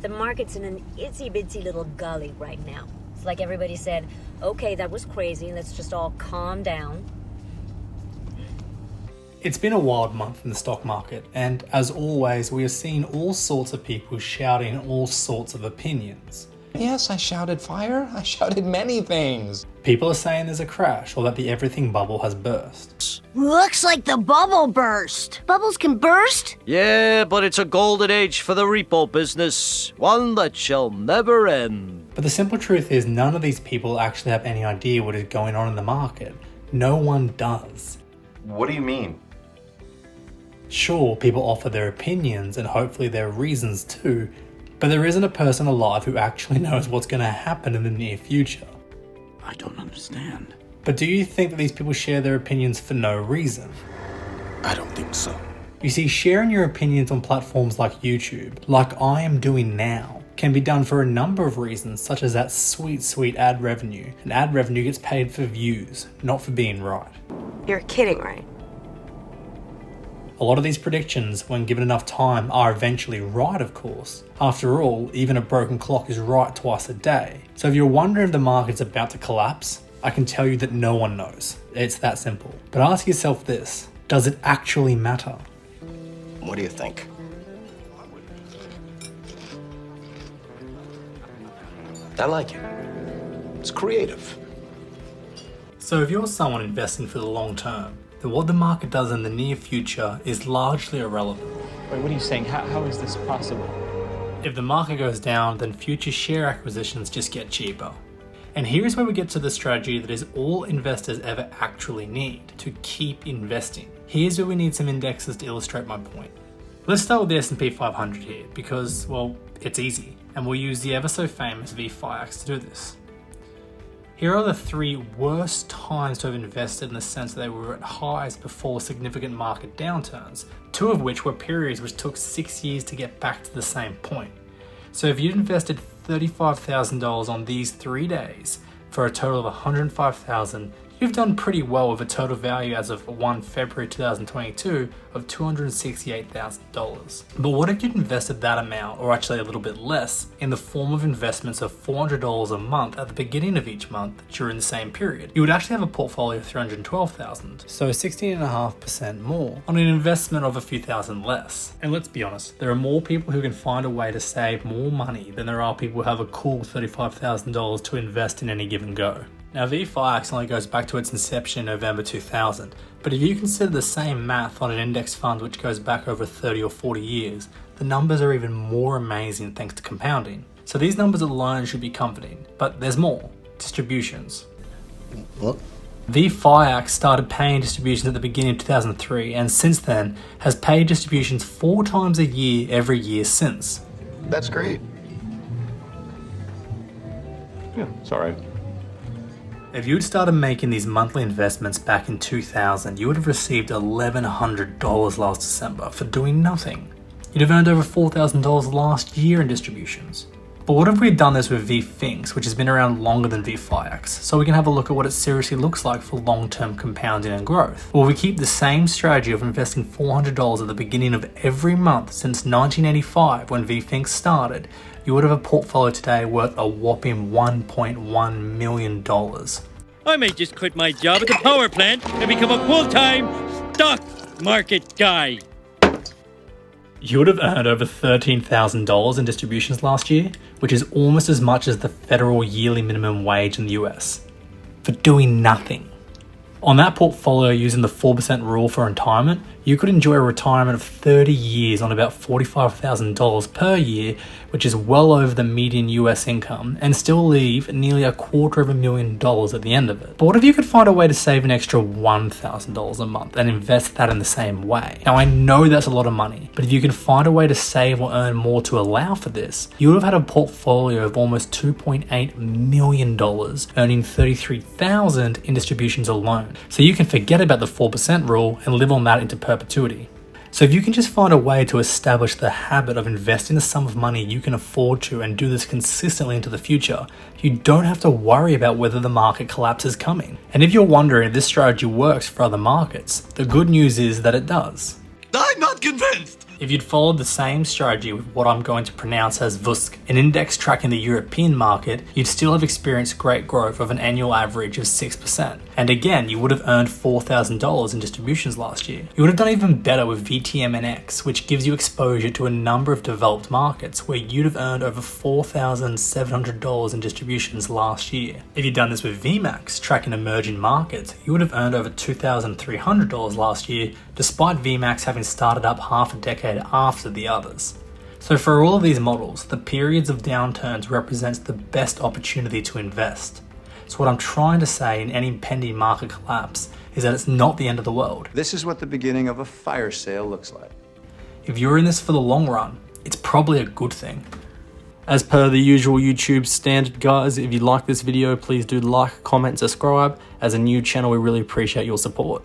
The market's in an itsy-bitsy little gully right now. It's like everybody said, okay, that was crazy, let's just all calm down. It's been a wild month in the stock market, and as always, we are seeing all sorts of people shouting all sorts of opinions. Yes, I shouted fire. I shouted many things. People are saying there's a crash or that the everything bubble has burst. Looks like the bubble burst. Bubbles can burst? Yeah, but it's a golden age for the repo business, one that shall never end. But the simple truth is none of these people actually have any idea what is going on in the market. No one does. What do you mean? Sure, people offer their opinions and hopefully their reasons too, but there isn't a person alive who actually knows what's going to happen in the near future. I don't understand. But do you think that these people share their opinions for no reason? I don't think so. You see, sharing your opinions on platforms like YouTube, like I am doing now, can be done for a number of reasons, such as that sweet ad revenue. And ad revenue gets paid for views, not for being right. You're kidding, right? A lot of these predictions, when given enough time, are eventually right, of course. After all, even a broken clock is right twice a day. So if you're wondering if the market's about to collapse, I can tell you that no one knows. It's that simple. But ask yourself this, does it actually matter? What do you think? I like it. It's creative. So if you're someone investing for the long term, then what the market does in the near future is largely irrelevant. Wait, what are you saying? How is this possible? If the market goes down, then future share acquisitions just get cheaper. And here's where we get to the strategy that is all investors ever actually need to keep investing. Here's where we need some indexes to illustrate my point. Let's start with the S&P 500 here because, well, it's easy, and we'll use the ever so famous VFIX to do this. Here are the 3 worst times to have invested in the sense that they were at highs before significant market downturns, 2 of which were periods which took 6 years to get back to the same point. So if you'd invested $35,000 on these 3 days for a total of $105,000, you've done pretty well with a total value as of 1 February 2022 of $268,000. But what if you'd invested that amount, or actually a little bit less, in the form of investments of $400 a month at the beginning of each month during the same period? You would actually have a portfolio of $312,000, so 16.5% more on an investment of a few thousand less. And let's be honest, there are more people who can find a way to save more money than there are people who have a cool $35,000 to invest in any given go. Now VFIX only goes back to its inception in November 2000, but if you consider the same math on an index fund which goes back over 30 or 40 years, the numbers are even more amazing thanks to compounding. So these numbers alone should be comforting, but there's more. Distributions. What? VFIX started paying distributions at the beginning of 2003 and since then has paid distributions 4 times a year every year since. That's great. Yeah, it's all right. If you'd started making these monthly investments back in 2000, you would have received $1,100 last December for doing nothing. You'd have earned over $4,000 last year in distributions. But what if we had done this with VFIX, which has been around longer than VFIX, so we can have a look at what it seriously looks like for long-term compounding and growth? Well, we keep the same strategy of investing $400 at the beginning of every month since 1985 when VFIX started, you would have a portfolio today worth a whopping $1.1 million. I may just quit my job at the power plant and become a full-time stock market guy. You would have earned over $13,000 in distributions last year, which is almost as much as the federal yearly minimum wage in the US, for doing nothing. On that portfolio using the 4% rule for retirement, you could enjoy a retirement of 30 years on about $45,000 per year, which is well over the median US income, and still leave nearly $250,000 at the end of it. But what if you could find a way to save an extra $1,000 a month and invest that in the same way? Now I know that's a lot of money, but if you can find a way to save or earn more to allow for this, you would have had a portfolio of almost $2.8 million, earning $33,000 in distributions alone. So you can forget about the 4% rule and live on that into perpetuity. So if you can just find a way to establish the habit of investing a sum of money you can afford to and do this consistently into the future, you don't have to worry about whether the market collapse is coming. And if you're wondering if this strategy works for other markets, the good news is that it does. I'm not convinced! If you'd followed the same strategy with what I'm going to pronounce as VUSK, an index tracking the European market, you'd still have experienced great growth of an annual average of 6%. And again, you would have earned $4,000 in distributions last year. You would have done even better with VTMNX, which gives you exposure to a number of developed markets where you'd have earned over $4,700 in distributions last year. If you'd done this with VMAX, tracking emerging markets, you would have earned over $2,300 last year, despite VMAX having started up half a decade after the others. So for all of these models, the periods of downturns represents the best opportunity to invest. So what I'm trying to say in any pending market collapse is that it's not the end of the world. This is what the beginning of a fire sale looks like. If you're in this for the long run, it's probably a good thing. As per the usual YouTube standard, guys, if you like this video, please do like, comment, subscribe. As a new channel, we really appreciate your support.